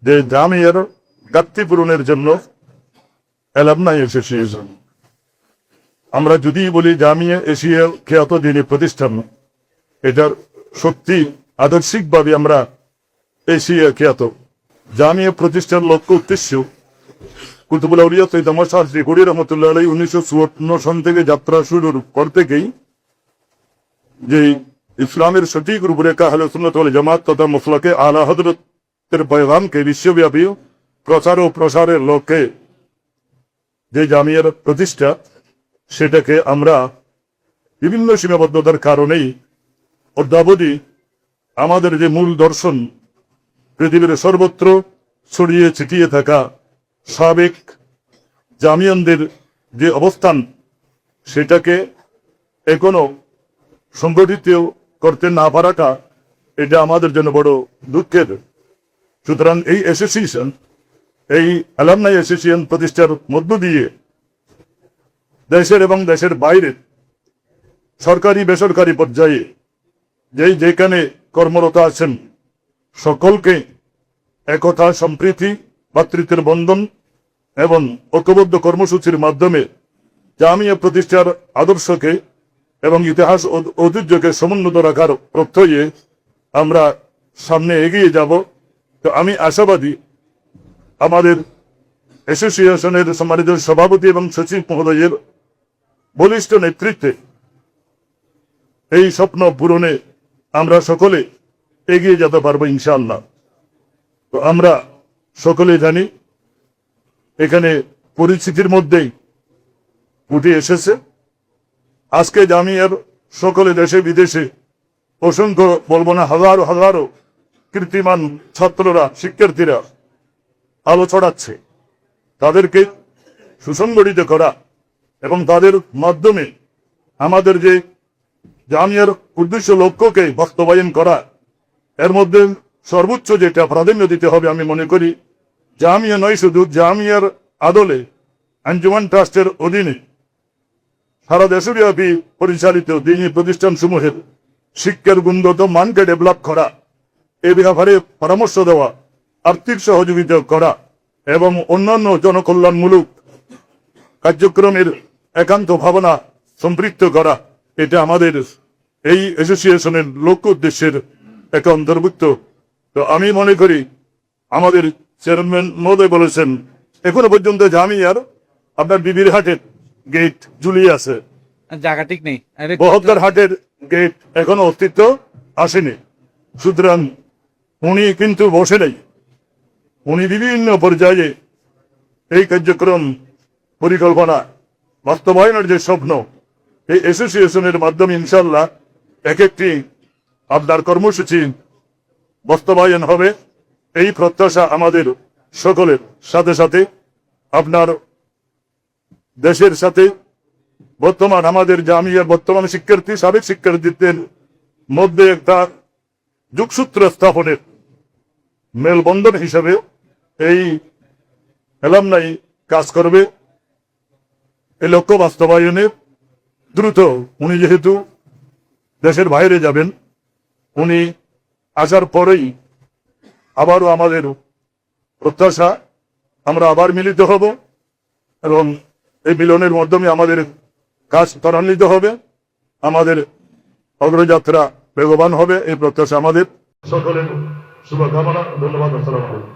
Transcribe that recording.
যে জামিয়ার ঘাটতি পূরণের জন্য অ্যালামনাই অ্যাসোসিয়েশন, আমরা যদি বলি জামিয়া এশিয়া খ্যাত দিনী প্রতিষ্ঠান, এটার সত্যি আদর্শিকভাবে আমরা এশিয়া খ্যাত। জামিয়া প্রতিষ্ঠান লক্ষ্য উদ্দেশ্য কুতুবুল আউলিয়া সৈয়দ আহমদ শাহ শ্রীকুড়ি রহমতুল্লাহ আলাইহি 1954 সন থেকে যাত্রা শুরুর পর থেকেই যে ইসলামের সঠিক রূপরেখা আহলে সুন্নাত ওয়াল জামাত তথা মাসলাকে আলা হযরতের পয়গামকে বিশ্বব্যাপী প্রচার ও প্রসারের লক্ষ্যে যে জামিয়ার প্রতিষ্ঠা, সেটাকে আমরা বিভিন্ন সীমাবদ্ধতার কারণেই অদ্যাবধি আমাদের যে মূল দর্শন পৃথিবীর সর্বত্র ছড়িয়ে ছিটিয়ে থাকা সাবেক জামিয়ানদের যে অবস্থান, সেটাকে এখনো সংগঠিত করতে না পারাটা এটা আমাদের জন্য বড় দুঃখের। সুতরাং এই অ্যাসোসিয়েশন, এই অ্যালামনাই অ্যাসোসিয়েশন প্রতিষ্ঠার মধ্য দিয়ে দেশের এবং দেশের বাইরে সরকারি বেসরকারি পর্যায়ে যেখানে কর্মরত আছেন সকলকে একতা, সম্প্রীতি, ভ্রাতৃত্বের বন্ধন এবং ঐক্যবদ্ধ কর্মসূচির মাধ্যমে জামিয়া প্রতিষ্ঠার আদর্শকে এবং ইতিহাস ঐতিহ্যকে সমুন্নত রাখার প্রত্যয়ে আমরা সামনে এগিয়ে যাব। তো আমি আশাবাদী আমাদের অ্যাসোসিয়েশনের সম্মানিত সভাপতি এবং সচিব মহোদয়ের বলিষ্ঠ নেতৃত্বে এই স্বপ্ন পূরণে আমরা সকলে এগিয়ে যেতে পারবো ইনশাআল্লাহ। তো আমরা সকলে জানি এখানে পরিস্থিতির মধ্যেই উঠে এসেছে আজকে জামিয়ার সকলে দেশে বিদেশে অসংখ্য, বলবো না হাজারো হাজারো কীর্তিমান ছাত্ররা, শিক্ষার্থীরা আলো ছড়াচ্ছে। তাদেরকে সুসংগঠিত করা এবং তাদের মাধ্যমে আমাদের যে জামিয়ার উদ্দেশ্য লক্ষ্যকে বাস্তবায়ন করা, এর মধ্যে সর্বোচ্চ যেটা প্রাধান্য দিতে হবে আমি মনে করি, জামিয়া নয় শুধু, জামিয়ার আদলে আঞ্জুমান ট্রাস্টের অধীনে সারা দেশব্যাপী পরিচালিত দিনী প্রতিষ্ঠান সমূহের শিক্ষার গুণগত মানকে ডেভেলপ করা, এ ব্যাপারে পরামর্শ দেওয়া, আর্থিক সহযোগিতা করা এবং অন্যান্য জনকল্যাণমূলক কার্যক্রমের একান্ত ভাবনা সম্পৃক্ত করা, এটা আমাদের এই অ্যাসোসিয়েশনের লক্ষ্য উদ্দেশ্যের একটা অন্তর্ভুক্ত। তো আমি মনে করি আমাদের চেয়ারম্যান মহোদয় বলেছেন এখনো পর্যন্ত জামিয়ার আপনার বিবির হাটের গেট ঝুলিয়ে আছে, জায়গা ঠিক নেই, বহদ্দার হাটের গেট এখনো অস্তিত্ব আসেনি। সুতরাং উনি কিন্তু বসে নেই, উনি বিভিন্ন পর্যায়ে এই কার্যক্রম পরিকল্পনা বাস্তবায়নের যে স্বপ্ন, এই অ্যাসোসিয়েশনের মাধ্যমে ইনশাল্লাহ এক একটি আপনার কর্মসূচি বাস্তবায়ন হবে। এই প্রত্যাশা আমাদের সকলের সাথে সাথে আপনার দেশের সাথে বর্তমান আমাদের জামিয়ার বর্তমান শিক্ষার্থী, সাবেক শিক্ষার্থীদের মধ্যে একটা যোগসূত্র স্থাপনের মেলবন্ধন হিসাবে এই অ্যালামনাই কাজ করবে। এই লক্ষ্য বাস্তবায়নে দ্রুত, উনি যেহেতু দেশের বাইরে যাবেন, উনি আসার পরেই আবারও আমাদের প্রত্যাশা আমরা আবার মিলিত হব এবং এই মিলনের মাধ্যমে আমাদের কাজ ত্বরান্বিত হবে, আমাদের অগ্রযাত্রা বেগবান হবে, এই প্রত্যাশা আমাদের সকলের শুভকামনা। ধন্যবাদ। আসসালামু আলাইকুম।